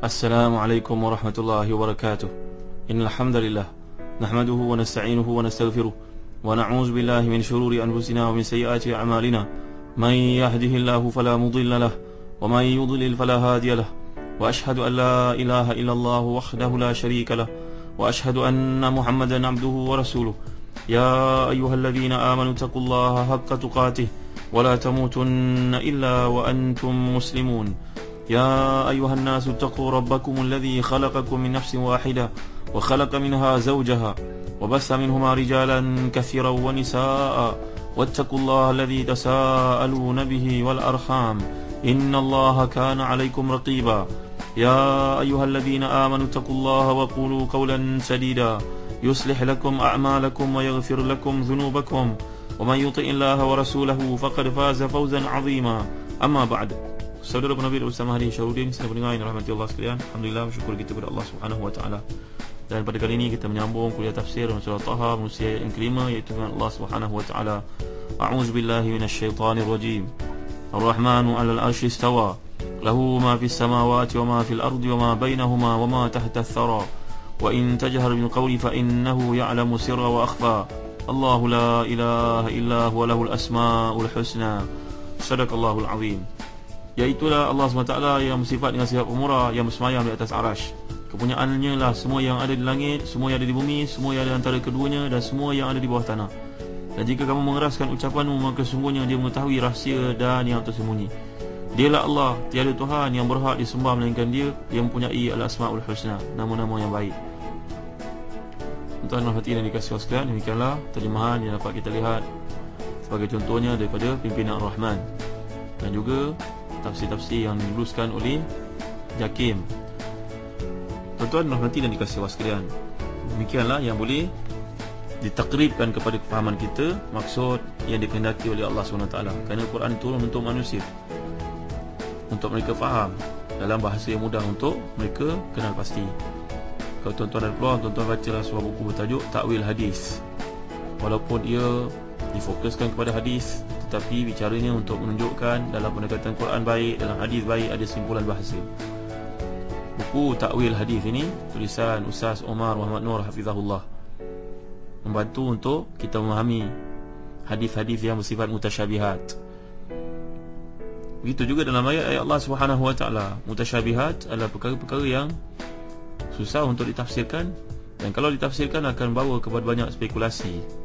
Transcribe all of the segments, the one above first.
Assalamualaikum warahmatullahi wabarakatuh. Innal hamdalillah nahmaduhu wa nasta'inuhu wa nastaghfiruh wa na'udzu billahi min shururi anfusina wa min sayyiati a'malina. Man yahdihillahu fala mudilla lahu wa man yudlil fala hadiya lahu. Wa ashhadu an la ilaha illallah wahdahu la sharika lahu wa ashhadu anna Muhammadan 'abduhu wa rasuluh. Ya ayyuhalladzina amanu taqullaha haqqa tuqatih wa la tamutunna illa wa antum muslimun. يا أيها الناس اتقوا ربكم الذي خلقكم من نفس واحدة وخلق منها زوجها وبث منهما رجالا كثيرا ونساء واتقوا الله الذي تساءلون به والأرحام إن الله كان عليكم رقيبا يا أيها الذين آمنوا اتقوا الله وقولوا قولا سديدا يصلح لكم أعمالكم ويغفر لكم ذنوبكم ومن يطع الله ورسوله فقد فاز فوزا عظيما. أما بعد, saudara Nabi Ustaz Mahdi Syarudin, saya pendengar yang rahmati Allah sekalian, alhamdulillah bersyukur kita kepada Allah Subhanahu wa taala. Dan pada kali ini kita menyambung kuliah tafsir surah Taha manusia yang kelima, iaitu dengan Allah Subhanahu wa taala. A'udzu billahi minasyaitonir rajim. Ar-Rahmanu 'alal 'arsy istawa. Lahu ma fis samawati wa ma fil ardi wa ma bainahuma wa ma tahta ath-thara. Wa in tajhar bil qawli fa innahu ya'lamu sirra wa akhfa. Allahu la ilaha illa huwa lahul asmaul husna. Sadaqallahul azim. Iaitulah Allah SWT yang bersifat dengan sifat pemurah, yang bersemayam di atas arash. Kepunyaannya lah semua yang ada di langit, semua yang ada di bumi, semua yang ada antara keduanya, dan semua yang ada di bawah tanah. Dan jika kamu mengeraskan ucapanmu, maka sungguhnya dia mengetahui rahsia dan yang tersembunyi. Dialah Allah, tiada Tuhan yang berhak disembah melainkan dia. Dia mempunyai al-asma'ul husna, nama-nama yang baik. Tuan-tuan hati dan dikasihi sekalian, demikianlah terjemahan yang dapat kita lihat sebagai contohnya daripada pimpinan Ar-Rahman, dan juga tafsir-tafsir yang diluluskan oleh Jakim. Tuan-tuan rahmati dan dikasihi Allah sekalian, demikianlah yang boleh ditakribkan kepada kefahaman kita maksud yang dikehendaki oleh Allah SWT. Kerana Quran turun untuk manusia, untuk mereka faham dalam bahasa yang mudah untuk mereka kenal pasti. Kalau tuan-tuan ada peluang, tuan-tuan bacalah sebuah buku bertajuk Takwil Hadis. Walaupun ia difokuskan kepada hadis, tetapi bicaranya untuk menunjukkan dalam pendekatan Quran baik, dalam hadis baik, ada simpulan bahasa. Buku Takwil Hadis ini tulisan Ustaz Omar Muhammad Nur Hafizahullah, membantu untuk kita memahami hadis-hadis yang bersifat mutasyabihat. Begitu juga dalam ayat-ayat Allah Subhanahu wa taala. Mutasyabihat adalah perkara-perkara yang susah untuk ditafsirkan, dan kalau ditafsirkan akan bawa kepada banyak spekulasi.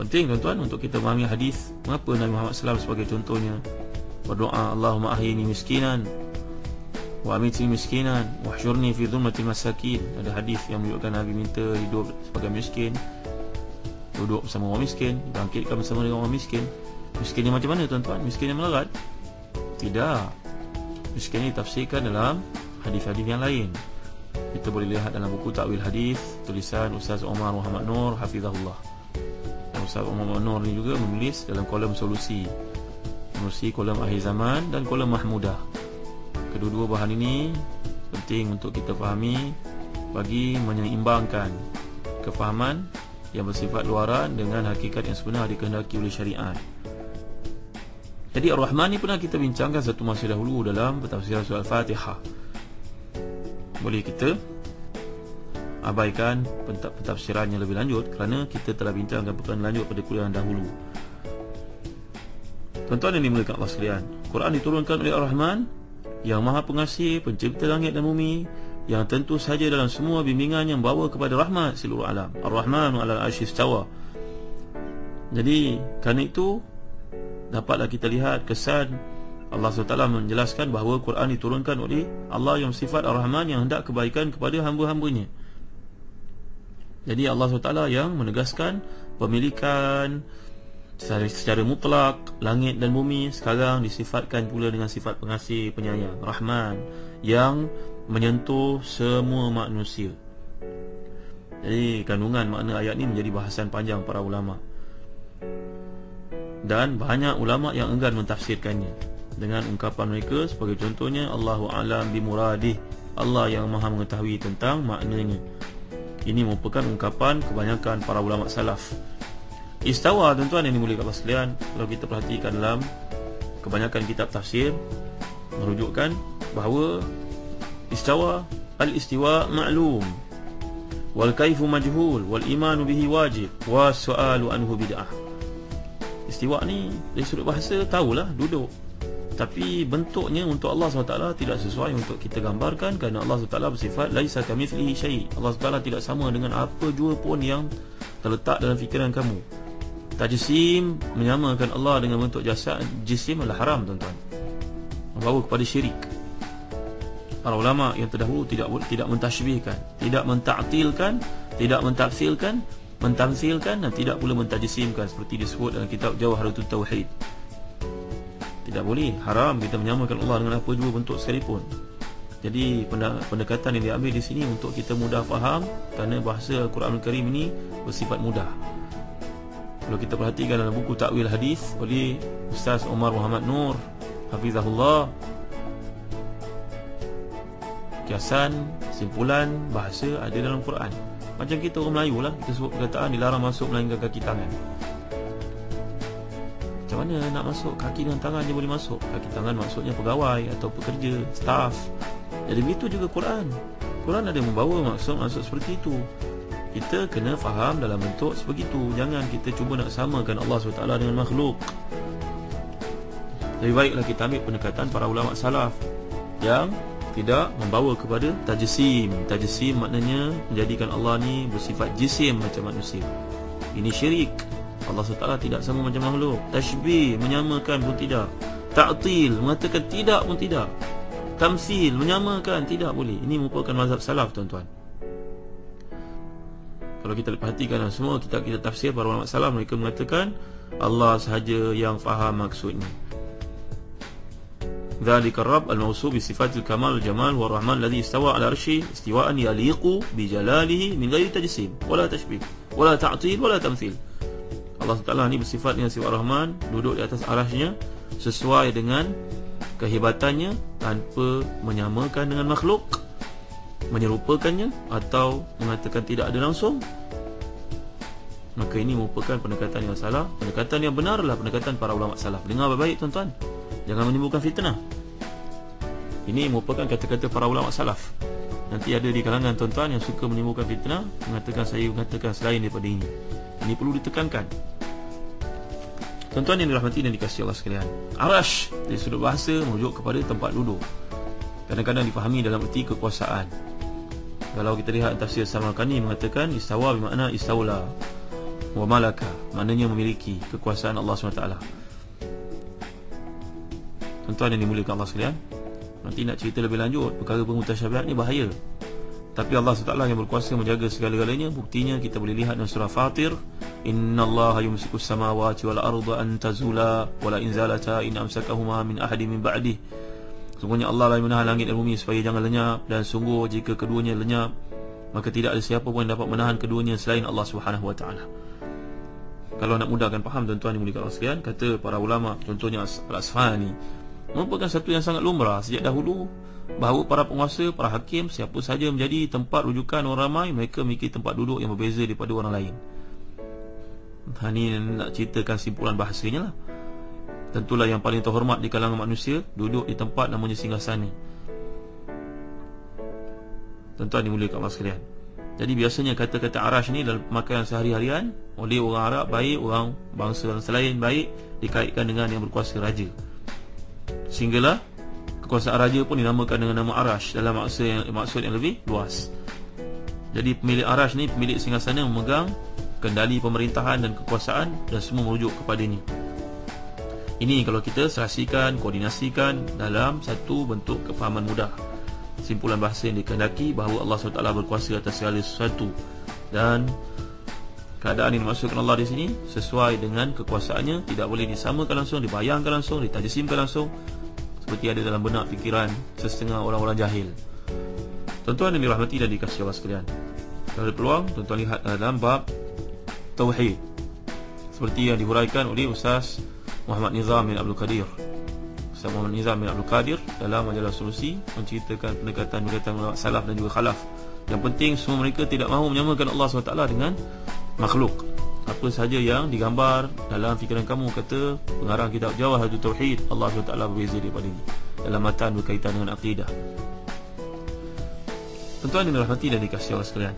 Penting tuan-tuan untuk kita memahami hadis. Mengapa Nabi Muhammad SAW sebagai contohnya berdoa, Allahumma ahyini miskinan wa amitni miskinan wahsyurni fi dhulmatil masakin. Ada hadis yang menunjukkan Nabi minta hidup sebagai miskin, duduk bersama orang miskin, bangkitkan bersama dengan orang miskin. Miskin ni macam mana tuan-tuan? Miskin yang melarat? Tidak. Miskin ni ditafsirkan dalam hadis-hadis yang lain. Kita boleh lihat dalam buku Takwil Hadis tulisan Ustaz Omar Muhammad Nur Hafizahullah. Ustaz Omar Nur ni juga menulis dalam kolom solusi, kolom akhir zaman dan kolom Mahmudah. Kedua-dua bahan ini penting untuk kita fahami bagi menyeimbangkan kefahaman yang bersifat luaran dengan hakikat yang sebenar dikehendaki oleh syariat. Jadi Ar-Rahman ni pernah kita bincangkan satu masa dahulu dalam pentafsiran surah Al-Fatihah. Boleh kita abaikan pentafsirannya lebih lanjut kerana kita telah bincangkan perkara lanjut pada kuliah yang dahulu. Tuan-tuan yang dimuliakan Allah sekalian, Quran diturunkan oleh Ar-Rahman yang Maha Pengasih, pencipta langit dan bumi, yang tentu saja dalam semua bimbingan yang bawa kepada rahmat seluruh alam. Ar-Rahmanu 'alal 'arsy istawa. Jadi kerana itu dapatlah kita lihat kesan Allah SWT menjelaskan bahawa Quran diturunkan oleh Allah yang sifat Ar-Rahman, yang hendak kebaikan kepada hamba-hambanya. Jadi Allah SWT yang menegaskan pemilikan secara mutlak langit dan bumi, sekarang disifatkan pula dengan sifat pengasih, penyayang, Rahman, yang menyentuh semua manusia. Jadi kandungan makna ayat ini menjadi bahasan panjang para ulama, dan banyak ulama yang enggan mentafsirkannya dengan ungkapan mereka sebagai contohnya Allahu a'lam bimuradih, Allah yang maha mengetahui tentang maknanya. Ini merupakan ungkapan kebanyakan para ulama salaf. Istawa tuan-tuan yang dimuliakan Allah sekalian, kalau kita perhatikan dalam kebanyakan kitab tafsir merujukkan bahawa istawa, al-istiwa ma'lum, wal kaifu majhul, wal imanu bihi wajib, wa su'alu anhu bid'ah. Istiwa ni dari sudut bahasa tahulah duduk, tapi bentuknya untuk Allah SWT tidak sesuai untuk kita gambarkan, kerana Allah SWT bersifat laisa kamitslihi syai'. Allah SWT tidak sama dengan apa jua pun yang terletak dalam fikiran kamu. Tajsim, menyamakan Allah dengan bentuk jasad jisim adalah haram, tuan-tuan, membawa kepada syirik. Para ulama yang terdahulu tidak mentashbihkan, tidak mentaktilkan, tidak mentafsilkan, mentamsilkan, dan tidak pula mentajsimkan seperti disebut dalam kitab Jawharatut Tauhid. Tidak boleh, haram kita menyamakan Allah dengan apa jua bentuk sekalipun. Jadi pendekatan yang diambil di sini untuk kita mudah faham, kerana bahasa Al-Quranul Karim ini bersifat mudah. Kalau kita perhatikan dalam buku Takwil Hadis oleh Ustaz Omar Muhammad Nur hafizahullah, kiasan, simpulan bahasa ada dalam Quran. Macam kita orang Melayu lah, kita sebut perkataan dilarang masuk melainkan kaki tangan. Macam mana nak masuk? Kaki dan tangan je boleh masuk. Kaki tangan maksudnya pegawai atau pekerja, staff. Jadi begitu juga Quran. Quran ada membawa maksud seperti itu. Kita kena faham dalam bentuk sebegitu. Jangan kita cuba nak samakan Allah SWT dengan makhluk. Lebih baiklah kita ambil pendekatan para ulama salaf yang tidak membawa kepada tajsim. Tajsim maknanya menjadikan Allah ni bersifat jisim macam manusia. Ini syirik. Allah SWT tidak sama macam makhluk. Tashbih, menyamakan pun tidak. Ta'til, mengatakan tidak pun tidak. Tamsil, menyamakan, tidak boleh. Ini merupakan mazhab salaf, tuan-tuan. Kalau kita perhatikan semua kitab tafsir para ulama salaf, mereka mengatakan Allah sahaja yang faham maksudnya. Dzalikar Rabb al-mawsuf bi sifatil kamal wal jamal wa rahman alladhi istawa ala arsy istiwa'an yaliqu bi jalalihi min ghairi tajsim wala tashbih wala ta'til wala tamthil. Allah Taala ni bersifat dengan sifat Rahman, duduk di atas arasy-Nya sesuai dengan kehebatannya tanpa menyamakan dengan makhluk, menyerupakannya atau mengatakan tidak ada langsung. Maka ini merupakan pendekatan yang salah. Pendekatan yang benar adalah pendekatan para ulama salaf. Dengar baik-baik, tuan-tuan, jangan menimbulkan fitnah. Ini merupakan kata-kata para ulama salaf. Nanti ada di kalangan tuan-tuan yang suka menimbulkan fitnah, mengatakan saya mengatakan selain daripada ini. Ini perlu ditekankan. Tuan-tuan yang dirahmati dan dikasihi Allah sekalian, arash dari sudut bahasa merujuk kepada tempat duduk. Kadang-kadang difahami dalam erti kekuasaan. Kalau kita lihat tafsir Samarkandi mengatakan istawa bermakna istawla wa malaka, maknanya memiliki kekuasaan Allah SWT. Tuan-tuan yang dimuliakan Allah sekalian, nanti nak cerita lebih lanjut perkara mutasyabihat ni bahaya. Tapi Allah SWT yang berkuasa menjaga segala-galanya. Buktinya kita boleh lihat dalam surah Fatir, innallaha yumsikus samawati wal arda an tazula wala in zalata in amsakahuma min ahadin min ba'dih. Sungguhnya Allah lah yang menahan langit dan bumi supaya jangan lenyap, dan sungguh jika keduanya lenyap maka tidak ada siapa pun yang dapat menahan keduanya selain Allah Subhanahu wa taala. Kalau nak mudahkan faham, tuan-tuan yang dimuliakan Allah sekalian, kata para ulama, contohnya Al-Asfahani, merupakan satu yang sangat lumrah sejak dahulu bahawa para penguasa, para hakim, siapa sahaja menjadi tempat rujukan orang ramai, mereka memiliki tempat duduk yang berbeza daripada orang lain. Ini nak ceritakan simpulan bahasanya lah. Tentulah yang paling terhormat di kalangan manusia duduk di tempat namanya singgasana. Tuan-tuan dimuliakan Allah sekalian. Jadi biasanya kata-kata arash ni dalam pemakaian sehari-harian oleh orang Arab baik, orang bangsa selain baik, dikaitkan dengan yang berkuasa raja. Sehinggalah kekuasaan raja pun dinamakan dengan nama arash dalam maksud yang lebih luas. Jadi pemilik arash ni, pemilik singgasana, memegang kendali pemerintahan dan kekuasaan, dan semua merujuk kepadanya. Ini kalau kita serasikan, koordinasikan dalam satu bentuk kefahaman mudah. Simpulan bahasa yang dikehendaki bahawa Allah SWT berkuasa atas segala sesuatu, dan keadaan yang dimaksudkan Allah di sini sesuai dengan kekuasaannya, tidak boleh disamakan langsung, dibayangkan langsung, ditajsimkan langsung seperti ada dalam benak fikiran setengah orang-orang jahil. Tuan-tuan yang dirahmati dan dikasihi Allah sekalian, kalau ada peluang, tuan-tuan lihat dalam bab Tauhid seperti yang dihuraikan oleh Ustaz Muhammad Nizam bin Abdul Qadir. Ustaz Muhammad Nizam bin Abdul Qadir dalam majalah Solusi menceritakan pendekatan salaf dan juga khalaf. Yang penting semua mereka tidak mahu menyamakan Allah SWT dengan makhluk. Apa sahaja yang digambar dalam fikiran kamu, kata pengarang kitab Jawharatut Tauhid, Allah SWT berbeza daripada ini. dalam matan berkaitan dengan akidah. Tuan-tuan yang dirahmati dan dikasihi Allah sekalian,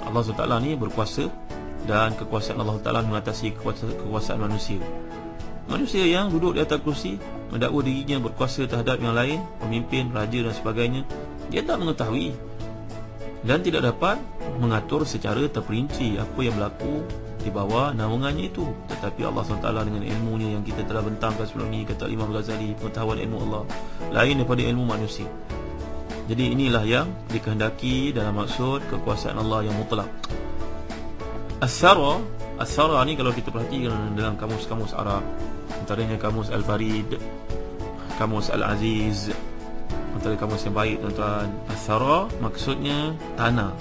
Allah SWT ni berkuasa, dan kekuasaan Allah Ta'ala mengatasi kekuasaan manusia. Manusia yang duduk di atas kursi mendakwa dirinya berkuasa terhadap yang lain, pemimpin, raja dan sebagainya, dia tak mengetahui dan tidak dapat mengatur secara terperinci apa yang berlaku di bawah naungannya itu. Tetapi Allah SWT dengan ilmunya yang kita telah bentangkan sebelum ini, kata Imam Ghazali, pengetahuan ilmu Allah lain daripada ilmu manusia. Jadi inilah yang dikehendaki dalam maksud kekuasaan Allah yang mutlak. As-sara ni kalau kita perhatikan dalam kamus-kamus Arab, antaranya kamus Al-Farid, kamus Al-Aziz, antara kamus yang baik tuan-tuan. As-sara maksudnya tanah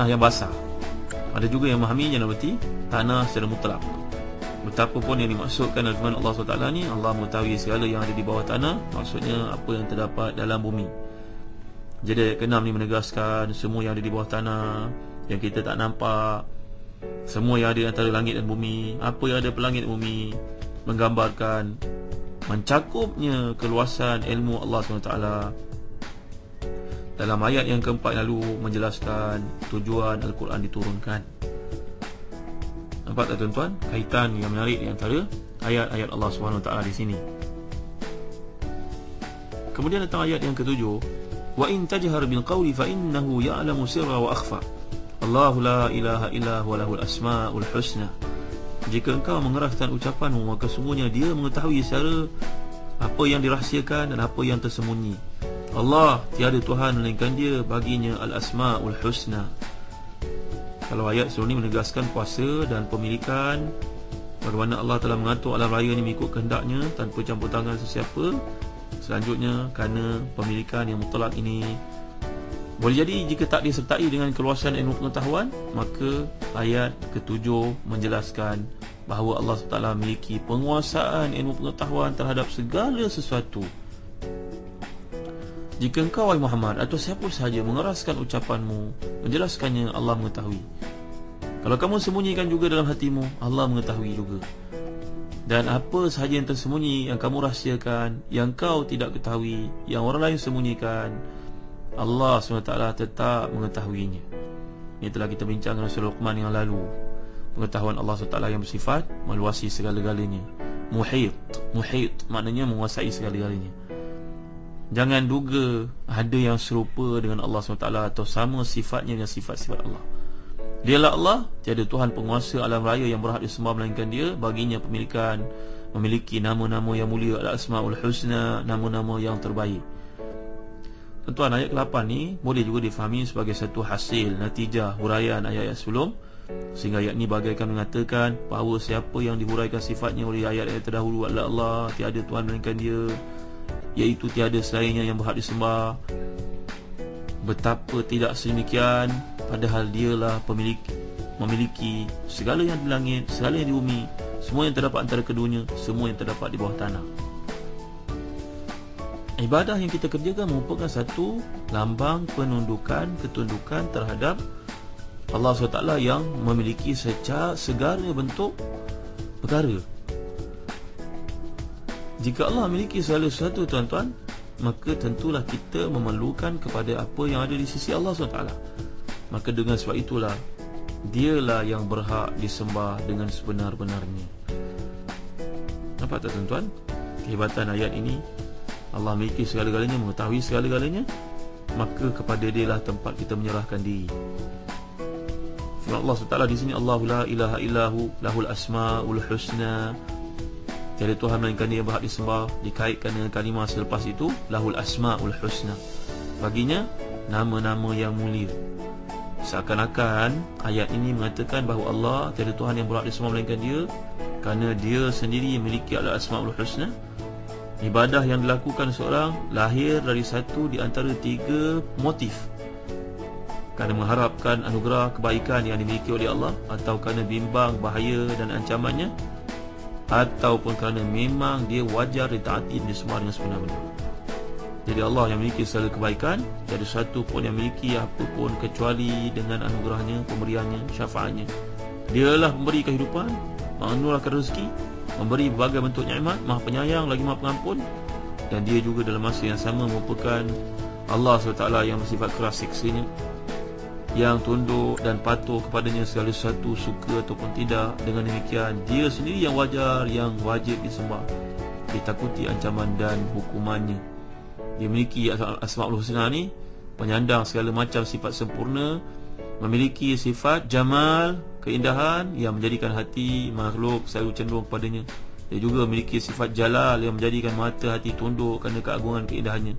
yang basah. Ada juga yang memahami yang berarti tanah secara mutlak. Betapapun yang dimaksudkan dalam firman Allah SWT ni, Allah mengetahui segala yang ada di bawah tanah, maksudnya apa yang terdapat dalam bumi. Jadi ayat ke-6 ni menegaskan semua yang ada di bawah tanah, yang kita tak nampak, semua yang ada antara langit dan bumi, apa yang ada pelangit bumi, menggambarkan mencakupnya keluasan ilmu Allah SWT. Dalam ayat yang keempat lalu menjelaskan tujuan Al-Quran diturunkan. Nampak tak tuan-tuan kaitan yang menarik di antara ayat-ayat Allah SWT di sini. Kemudian datang ayat yang ketujuh, wa in tajhar bil qawli fa innahu ya'lamu sirra wa akhfa. Allahu la ilaha illa huwa lahul asmaul husna. Jika engkau mengeraskan ucapanmu, maka sungguhnya dia mengetahui secara apa yang dirahsiakan dan apa yang tersembunyi. Allah tiada Tuhan melainkan dia, baginya al-asmaul husna. Kalau ayat sebelum ini menegaskan kuasa dan pemilikan, bagaimana Allah telah mengatur alam raya ini mengikut kehendaknya tanpa campur tangan sesiapa. Selanjutnya, kerana pemilikan yang mutlak ini, boleh jadi jika tak disertai dengan keluasan ilmu pengetahuan, maka ayat ketujuh menjelaskan bahawa Allah SWT memiliki penguasaan ilmu pengetahuan terhadap segala sesuatu. Jika engkau, wahai Muhammad, atau siapa sahaja mengeraskan ucapanmu, menjelaskannya, Allah mengetahui. Kalau kamu sembunyikan juga dalam hatimu, Allah mengetahui juga. Dan apa sahaja yang tersembunyi, yang kamu rahsiakan, yang kau tidak ketahui, yang orang lain sembunyikan, Allah SWT tetap mengetahuinya. Ini telah kita bincangkan dalam surah Luqman yang lalu. Pengetahuan Allah SWT yang bersifat meluasi segala-galanya. Muhit maknanya menguasai segala-galanya. Jangan duga ada yang serupa dengan Allah SWT atau sama sifatnya dengan sifat-sifat Allah. Dialah Allah, tiada Tuhan penguasa alam raya yang berhak disembah melainkan dia, baginya pemilikan, memiliki nama-nama yang mulia, al-asmaul husna, nama-nama yang terbaik. Tuan-tuan, ayat ke-8 ni boleh juga difahami sebagai satu hasil, natijah huraian ayat-ayat sebelum, sehingga ayat ni bagaikan mengatakan bahawa siapa yang dihuraikan sifatnya oleh ayat-ayat terdahulu adalah Allah, tiada Tuhan melainkan dia, iaitu tiada selainnya yang berhak disembah. Betapa tidak sedemikian, padahal dialah memiliki segala yang di langit, segala yang di bumi, semua yang terdapat antara keduanya, semua yang terdapat di bawah tanah. Ibadah yang kita kerjakan merupakan satu lambang penundukan, ketundukan terhadap Allah SWT yang memiliki segala bentuk perkara. Jika Allah memiliki segala sesuatu, tuan-tuan, maka tentulah kita memerlukan kepada apa yang ada di sisi Allah SWT. Maka dengan sebab itulah dialah yang berhak disembah dengan sebenar-benarnya. Nampak tak tuan-tuan kehebatan ayat ini? Allah memiliki segala-galanya, mengetahui segala-galanya, maka kepada dia lah tempat kita menyerahkan diri. Firman Allah SWT di sini, Allahu la ilaha illahu lahul asmaul husna. Tiada Tuhan melainkan dia yang berhak disembah, dikaitkan dengan kalimah selepas itu, lahul asmaul husna, baginya nama-nama yang mulia. Seakan-akan ayat ini mengatakan bahawa Allah, tiada Tuhan yang berhak disembah melainkan dia, kerana dia sendiri memiliki al-asmaul husna. Ibadah yang dilakukan seorang lahir dari satu di antara tiga motif: kerana mengharapkan anugerah kebaikan yang dimiliki oleh Allah, atau kerana bimbang bahaya dan ancamannya, ataupun kerana memang dia wajar ditaati dan disembah dengan sebenar-benar. Jadi Allah yang memiliki segala kebaikan, tiada satu pun yang memiliki apa pun kecuali dengan anugerahnya, pemberiannya, syafaatnya. Dialah pemberi kehidupan, menganugerahkan rezeki, memberi berbagai bentuk nikmat, Maha Penyayang lagi Maha Pengampun. dan dia juga dalam masa yang sama merupakan Allah SWT yang bersifat keras siksanya, yang tunduk dan patuh kepadanya segala sesuatu, suka ataupun tidak. Dengan demikian dia sendiri yang wajar, yang wajib disembah, ditakuti ancaman dan hukumannya. Dia memiliki Asmaul Husna ni, penyandang segala macam sifat sempurna, memiliki sifat jamal, keindahan yang menjadikan hati makhluk selalu cenderung kepadanya. Dia juga memiliki sifat jalal yang menjadikan mata hati tunduk kerana keagungan keindahannya.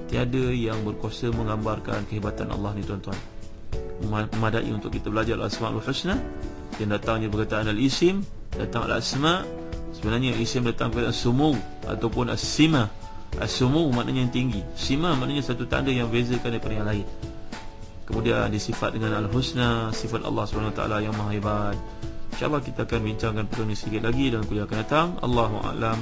Tiada yang berkuasa menggambarkan kehebatan Allah ni tuan-tuan. Memadai untuk kita belajar Al-Asma'ul Husna. Yang datangnya perkataan Al-Isim, datang Al-Asma'. Sebenarnya Isim datang perkataan Sumu ataupun As-Sima. As-Sumu maknanya yang tinggi, Sima maknanya satu tanda yang bezakan daripada yang lain. Kemudian disifat dengan Al-Husna, sifat Allah SWT yang maha hebat. InsyaAllah kita akan bincangkan perkara ini sedikit lagi dalam kuliah akan datang. Allahu a'lam.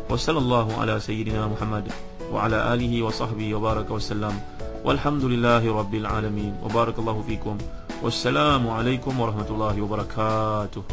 Wa sallallahu ala sayyidina Muhammad wa ala alihi wa sahbihi wa baraka wa sallam. Walhamdulillahi rabbil alamin. Wa barakallahu fikum. Wassalamu alaikum warahmatullahi wabarakatuh.